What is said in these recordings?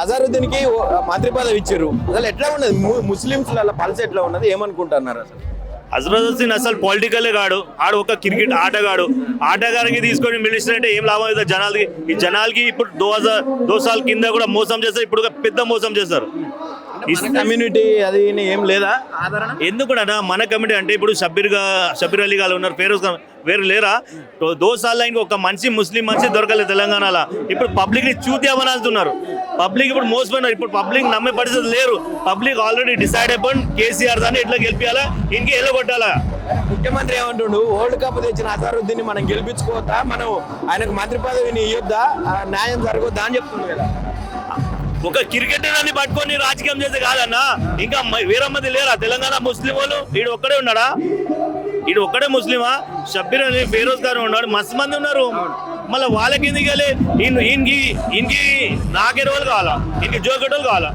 అజారుద్దీన్ కి మంత్రి పదవి ఇచ్చారు. అసలు ఎట్లా ఉన్నది ముస్లింస్ పల్స్ ఎట్లా ఉన్నది ఏమనుకుంటున్నారు అసలు? అజరుద్దీన్ అసలు పొలిటికలే కాడు, ఆడు ఒక క్రికెట్ ఆటగాడికి తీసుకొని మినిస్టర్ అంటే ఏం లాభం అవుతుంది జనాలకి? ఈ జనాలకి ఇప్పుడు 2 సార్లు కింద కూడా మోసం చేస్తారు, ఇప్పుడు పెద్ద మోసం చేస్తారు. కమ్యూనిటీ అది ఏం లేదా ఆదరణ? ఎందుకున్నా మన కమిటీ అంటే ఇప్పుడు షబ్బీర్ అలీ గారు ఉన్నారు, ఫేరోజ్ ఖాన్ వేరు లేరా? 2 సార్లు ఇంకొక ముస్లిం మనిషి దొరకలేదు తెలంగాణలో. ఇప్పుడు పబ్లిక్ ని చూద్దామని పబ్లిక్ ఇప్పుడు మోసపోయినారు. ఇప్పుడు పబ్లిక్ నమ్మే పరిస్థితి లేరు. పబ్లిక్ ఆల్రెడీ డిసైడ్ అయిపోయి కేసీఆర్ దాన్ని ఎట్లా గెలిపియాలా, ఇంకే ఎలా కొట్టాలా. ముఖ్యమంత్రి ఏమంటుండు, వరల్డ్ కప్ తెచ్చిన అజారుద్దీన్ మనం గెలిపించుకోవద్దా, మనం ఆయనకు మంత్రి పదవిని ఇవ్వద్దా, న్యాయం జరగొద్దా అని చెప్తుంది కదా. ఒక క్రికెటర్ అని పట్టుకొని రాజకీయం చేస్తే కాదన్నా, ఇంకా వేరే మంది లేరా తెలంగాణ ముస్లిం వాళ్ళు? ఈడు ఒక్కడే ఉన్నాడా? ఈడు ఒక్కడే ముస్లిమా? షబ్బీర్ అలీ, ఫేరోజ్ ఖాన్ ఉన్నాడు, మస్తు మంది ఉన్నారు. మళ్ళీ వాళ్ళకి ఎందుకు వెళ్ళి ఈయనకి నాకే రోజులు కావాలా, ఈయనకి జోకెటోళ్ళు కావాలా?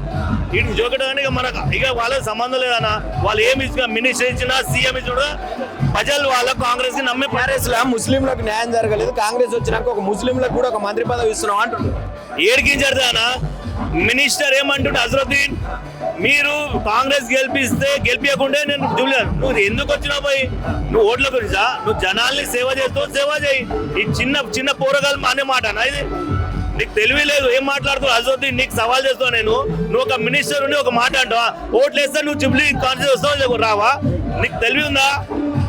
వీటికి జోకెట్ మనకు ఇక వాళ్ళకి సంబంధం లేదన్నా. వాళ్ళు ఏమి ఇచ్చిన మినిస్టర్ ఇచ్చినా సీఎం ఇచ్చినా ప్రజలు వాళ్ళ కాంగ్రెస్ కి నమ్మే. కాంగ్రెస్ లో ముస్లింలకు న్యాయం జరగలేదు, కాంగ్రెస్ వచ్చినాక ఒక ముస్లింలకు కూడా ఒక మంత్రి పదవి ఇస్తున్నాం అంటున్నారు. ఏడికించాడుదానా మినిస్టర్ ఏమంటుండే, అజరుద్దీన్ మీరు కాంగ్రెస్ గెలిపించకుండా నేను చూడలేను. నువ్వు ఎందుకు వచ్చినావు పోయి? నువ్వు ఓట్ల గురించా? నువ్వు జనాల్ని సేవ చేస్తావు, సేవ చేయి. ఈ చిన్న పోరగాలు అనే మాట అన్న ఇది? నీకు తెలివి లేదు, ఏం మాట్లాడుతావు అజరుద్దీన్? నీకు సవాల్ చేస్తావు నేను. నువ్వు ఒక మినిస్టర్ ఉండి ఒక మాట అంటావా? ఓట్లు వేస్తా నువ్వు జూబ్లీ కాన్స్టిట్యూన్సీ వస్తావు రావా? నీకు తెలివి ఉందా?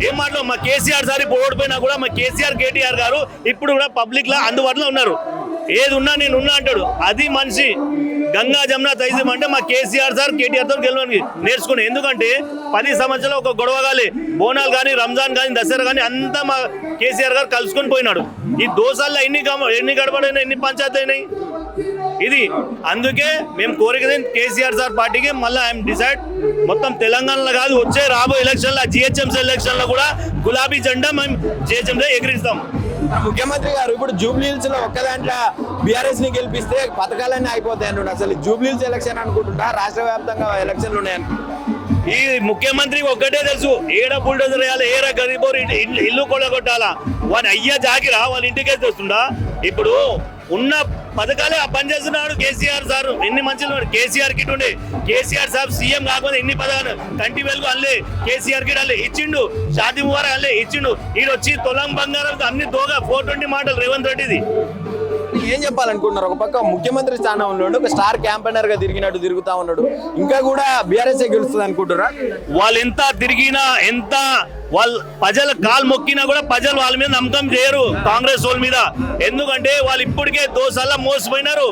ఏం మాట్లాడు? మా కేసీఆర్ సార్ ఇప్పుడు ఓడిపోయినా కూడా మా కేటీఆర్ గారు ఇప్పుడు కూడా పబ్లిక్ లా అందుబాటులో ఉన్నారు. ఏది ఉన్నా నేను ఉన్నా అంటాడు. అది మనిషి. గంగా జమున తైజం అంటే మా కేసీఆర్ సార్ కేటీఆర్ తో గెలవడానికి నేర్చుకుని. ఎందుకంటే 10 సంవత్సరాలు ఒక గొడవ కాలే, బోనాలు కానీ, రంజాన్ కానీ, దసరా కానీ అంతా మా కేసీఆర్ గారు కలుసుకొని పోయినాడు. ఈ దోసాల్లో ఎన్ని గడపడైనా, ఎన్ని పంచాయతీ అయినాయి ఇది. అందుకే మేము కోరికది కేసీఆర్ సార్ పార్టీకి మళ్ళీ ఐఎమ్ డిసైడ్ మొత్తం తెలంగాణలో కాదు, వచ్చే రాబోయే ఎలక్షన్లో జిహెచ్ఎంసీ ఎలక్షన్లో కూడా గులాబీ జెండా మేము జిహెచ్ఎంసీ ఎగిరిస్తాం. ముఖ్యమంత్రి గారు ఇప్పుడు జూబ్లీహిల్స్ లో ఒక్క దాంట్లో బీఆర్ఎస్ ని గెలిపిస్తే పథకాలన్నీ అయిపోతాయి అంటుండే. అసలు జూబ్లీహిల్స్ ఎలక్షన్ అనుకుంటుంటా రాష్ట్ర వ్యాప్తంగా ఎలక్షన్లు ఉన్నాయని ఈ ముఖ్యమంత్రి ఒక్కటే తెలుసు, ఏడ బుల్డోజర్ వేయాలి, ఏడ గరీబోరు ఇల్లు కొట్టగొట్టాలా. వాని అయ్యా జాగిరా వాళ్ళ ఇంటికే తెస్తుండా. ఇప్పుడు ఉన్న పథకాలే పనిచేస్తున్నాడు కేసీఆర్ సార్. ఎన్ని మంచిగా కేసీఆర్ కిట్ ఉండే, కేసీఆర్ సార్ సీఎం కాకపోతే ఎన్ని పథకాలు కంటి వెలుగు అల్లే కేసీఆర్ కిట్ అల్లే ఇచ్చిండు, షాదీ ముబారక్ అల్లే ఇచ్చిండు. ఈడొచ్చి తొలం బంగారం అన్ని తోగా 420 మాటలు రేవంత్ రెడ్డిది. ఏం చెప్పాలనుకుంటున్నారు? ఒక పక్క ముఖ్యమంత్రి స్థానంలో ఒక స్టార్ క్యాంపెయినర్ గా తిరుగుతా ఉన్నాడు, ఇంకా కూడా బీఆర్ఎస్ గెలుస్తుంది అనుకుంటారా? వాళ్ళు ఎంత తిరిగినా, ఎంత వాళ్ళు ప్రజల కాలు మొక్కినా కూడా ప్రజలు వాళ్ళ మీద నమ్మకం చేయరు కాంగ్రెస్ వాళ్ళ మీద. ఎందుకంటే వాళ్ళు ఇప్పటికే 2 సార్లు మోసపోయినారు.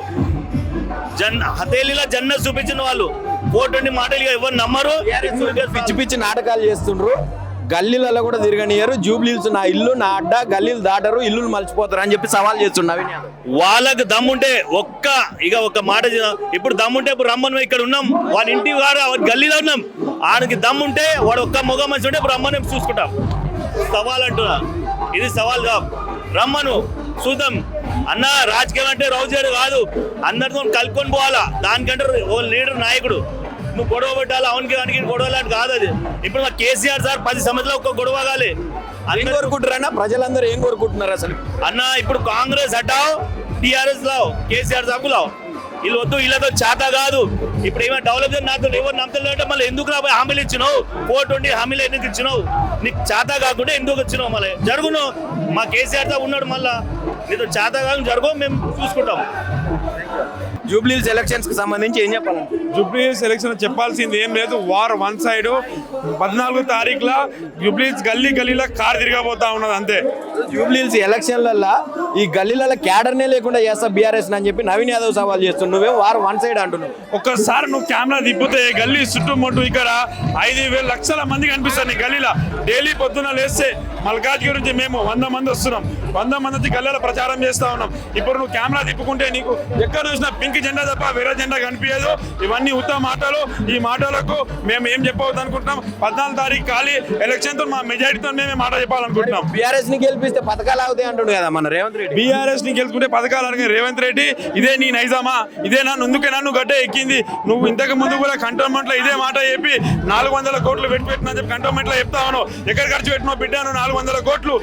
హతేలీలో జన్నత్ చూపించిన వాళ్ళు 420 మాటలుగా ఎవరు నమ్మరు. పిచ్చి నాటకాలు చేస్తుండ్రు, గల్లీలలో కూడా తిరగనియరు. జూబ్లీహిల్స్ నా ఇల్లు, నా అడ్డ, గల్లీలు దాటరు, ఇల్లులు మలిచిపోతారు అని చెప్పి సవాల్ చేస్తున్నా. వాళ్ళకి దమ్ముంటే ఒక మాట ఇప్పుడు దమ్ముంటే ఇప్పుడు రమ్మను ఇక్కడ ఉన్నాం, వాళ్ళ ఇంటి వాడు గల్లీలో ఉన్నాం. ఆడికి దమ్ముంటే వాడు ఒక్క మొగ మనిషి ఉంటే ఇప్పుడు రమ్మని చూసుకుంటాం. సవాల్ అంటున్నా, ఇది సవాల్ కాదు. రమ్మను చూద్దాం అన్న. రాజకీయం అంటే రౌజేడు కాదు, అందరితో కలుపుకొని పోవాలా. దానికంటే ఓ లీడర్ నాయకుడు నువ్వు గొడవ పెట్టాలి, అవనికి గొడవలాంటి కాదు అది. ఇప్పుడు మా కేసీఆర్ సార్ 10 సంవత్సరాలు ఒక్క గొడవ కాలే. ఏం కోరుకుంటారన్నా ప్రజలందరూ? ఏం కోరుకుంటున్నారు అసలు అన్న? ఇప్పుడు కాంగ్రెస్ హటావ్, టీఆర్ఎస్ లావు, కేసీఆర్ సాబ్ లావు. వీళ్ళు వద్దు, వీళ్ళతో చేత కాదు. ఇప్పుడు ఏమైనా డెవలప్ నాతో ఎవరు నమ్మతలేదంటే మళ్ళీ ఎందుకు రాబోయే హామీలు ఇచ్చినావు? 420 హామీలు ఎందుకు ఇచ్చినావు? నీకు చేత కాకుండా ఎందుకు ఇచ్చినావు? మళ్ళీ జరుగును, మా కేసీఆర్ సాబ్ ఉన్నాడు, మళ్ళా నీతో చేత కాదు జరుగు, మేము చూసుకుంటాం. జూబ్లీహిల్స్ ఎలక్షన్స్ కి సంబంధించి ఏం చెప్పాలి? జూబ్లీహిల్స్ ఎలక్షన్ చెప్పాల్సింది ఏం లేదు. War one side. 14వ తారీఖున జూబ్లీహిల్స్ గల్లీలో కారు తిరగబోతా ఉన్నది అంతే. జూబ్లీహిల్స్ ఎలక్షన్లలో ఈ గల్లీలలో క్యాడర్నే లేకుండా చేస్తా బీఆర్ఎస్ అని చెప్పి నవీన్ యాదవ్ సవాల్ చేస్తున్నావు. నువ్వే వార్ వన్ సైడ్ అంటున్నావు. ఒక్కసారి నువ్వు కెమెరా తిప్పితే గల్లీ చుట్టుముట్టు ఇక్కడ 5,000 లక్షల మంది కనిపిస్తారు నీ గల్లీలో. డైలీ పొద్దున లేస్తే మల్కాజ్ గురించి మేము 100 మంది వస్తున్నాం, 100 మంది గల్లీలో ప్రచారం చేస్తా ఉన్నాం. ఇప్పుడు నువ్వు కెమెరా తిప్పుకుంటే నీకు ఎక్కడ చూసినా పింక్ జెండా తప్ప వేరే జెండా కనిపించదు. ఇవన్నీ ఉత్తమ మాటలు. ఈ మాటలకు మేము ఏం చెప్పవద్దు అనుకుంటున్నాం. 14వ తారీఖు ఖాళీ ఎలక్షన్ తో మా మెజారిటీతో మేము మాట చెప్పాలనుకుంటున్నాం. బీఆర్ఎస్ ని గెలిపిస్తే పథకాలు అవుతాయి అంటుండు కదా మన రేవంత్ రెడ్డి. బీఆర్ఎస్ ని గెలుచుకుంటే పథకాలు అడిగిన రేవంత్ రెడ్డి, ఇదే నీ నైజామా? ఇదేనా అందుకేనా నువ్వు గడ్డ ఎక్కింది? నువ్వు ఇంతకు ముందు కూడా కంటోన్మెంట్ లో ఇదే మాట చెప్పి 400 కోట్లు పెట్టినా చెప్పి కంటోన్మెంట్ లో చెప్తా ఉన్నావు. ఎక్కడ ఖర్చు పెట్టినావు బిడ్డ? నువ్వు 400 కోట్లు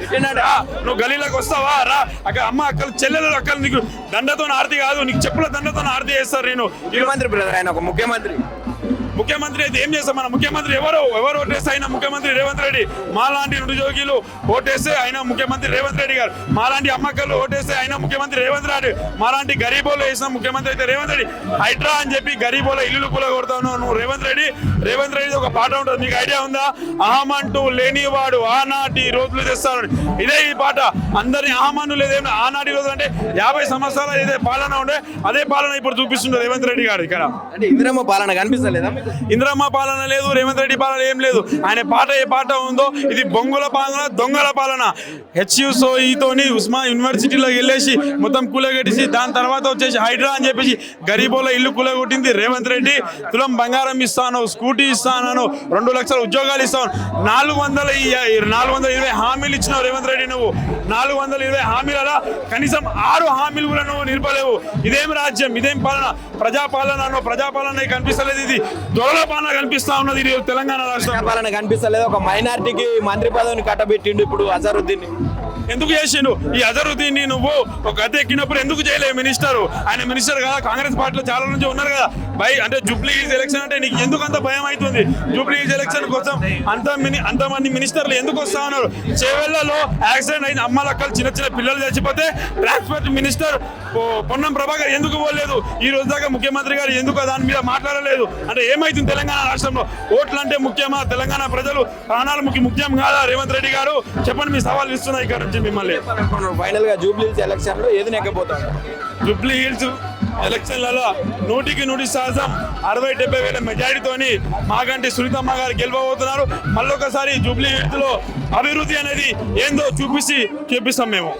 నువ్వు గలీలకు వస్తావా రా అక్కడ అమ్మ అక్కలు చెల్లెలు అక్కలు నీకు దండతో ఆరతి కాదు నీకు చెప్పుల దండతో ఆరతి చేస్తారు నేను ముఖ్యమంత్రి బ్రదర్, ఆయన ఒక ముఖ్యమంత్రి. ముఖ్యమంత్రి అయితే ఏం చేస్తాం మన ముఖ్యమంత్రి ఎవరు ఓటేస్తే అయినా ముఖ్యమంత్రి రేవంత్ రెడ్డి మాలాంటి నిరుద్యోగులు ఓటేస్తే అయినా ముఖ్యమంత్రి రేవంత్ రెడ్డి గారు మాలాంటి అమ్మక్కలు ఓటేస్తే అయినా ముఖ్యమంత్రి రేవంత్ రెడ్డి మాలాంటి గరీబోలు వేసిన ముఖ్యమంత్రి అయితే రేవంత్ రెడ్డి హైడ్రా అని చెప్పి గరీబోల ఇల్లు కూడా కొడతాను నువ్వు రేవంత్ రెడ్డి ఒక పాట ఉంటుంది మీకు ఐడియా ఉందా అహమంటూ లేనివాడు ఆనాటి రోజులు తెస్తాను ఇదే ఈ పాట అందరినీ అహమాను లేదేమో ఆనాటి రోజులు అంటే 50 సంవత్సరాలు ఏదే పాలన ఉండే అదే పాలన ఇప్పుడు చూపిస్తుంది రేవంత్ రెడ్డి గారు ఇక్కడ అంటే ఇందిరమ్మ పాలన కనిపిస్తలేదా? ఇందిరమ్మ పాలన లేదు రేవంత్ రెడ్డి పాలన ఏం లేదు ఆయన పాట ఏ పాట ఉందో ఇది బొంగుల పాలన దొంగల పాలన హెచ్యుసోఈతోని ఉస్మా యూనివర్సిటీలోకి వెళ్ళేసి మొత్తం కూలగొట్టేసి దాని తర్వాత వచ్చేసి హైడ్రా అని చెప్పేసి గరీబోల ఇల్లు కూలగొట్టింది రేవంత్ రెడ్డి తులం బంగారం ఇస్తాను స్కూటీ ఇస్తాను 2 లక్షల ఉద్యోగాలు ఇస్తాను 420 హామీలు ఇచ్చినావు రేవంత్ రెడ్డి నువ్వు 420 హామీలలో కనీసం 6 హామీలు కూడా నువ్వు నిలపలేవు ఇదేం రాజ్యం ఇదేం పాలన ప్రజాపాలన కనిపిస్తలేదు ఇది దొరల పాలన కనిపిస్తా ఉన్నది ఇది తెలంగాణ రాష్ట్రం పాలన కనిపిస్తలేదు. ఒక మైనారిటీకి మంత్రి పదవిని కట్టబెట్టిండు ఇప్పుడు అజరుద్దీన్. ఎందుకు చేసిండు ఈ అజరుద్దీన్ నువ్వు ఒక గద్దె ఎక్కినప్పుడు ఎందుకు చేయలేవు మినిస్టర్ ఆయన మినిస్టర్ కదా కాంగ్రెస్ పార్టీలో చాలా నుంచి ఉన్నారు కదా అంటే జూబ్లీ హిల్స్ ఎలక్షన్ అంటే నీకు ఎందుకు అంత భయం అవుతుంది జూబ్లీ హిల్స్ ఎలక్షన్ కోసం అంతమంది మినిస్టర్లు ఎందుకు వస్తా ఉన్నారు చేవెళ్లలో యాక్సిడెంట్ అయిన అమ్మలక్కలు చిన్న పిల్లలు చచ్చిపోతే ట్రాన్స్పోర్ట్ మినిస్టర్ పొన్నం ప్రభాకర్ ఎందుకు పోలేదు ఈ రోజు దాకా ముఖ్యమంత్రి గారు ఎందుకు దాని మీద మాట్లాడలేదు అంటే ఏమైతుంది తెలంగాణ రాష్ట్రంలో ఓట్లు అంటే ముఖ్యమా తెలంగాణ ప్రజలు ప్రాణాలు ముఖ్యం కాదా రేవంత్ రెడ్డి గారు చెప్పండి మీ సవాల్ ఇస్తున్నాయి ఇక్కడ నుంచి మిమ్మల్ని ఫైనల్ గా జూబ్లీ హిల్స్ ఎలక్షన్ లో ఏది నెగ్గబోతాడు జూబ్లీ హిల్స్ ఎలక్షన్లలో 100% 60-70 వేల మెజారిటీతోని మాగంటి సునీతమ్మ గారు గెలవబోతున్నారు మళ్ళొకసారి జూబ్లీ హిల్స్ లో అభివృద్ధి అనేది ఏందో చూపిస్తాం మేము.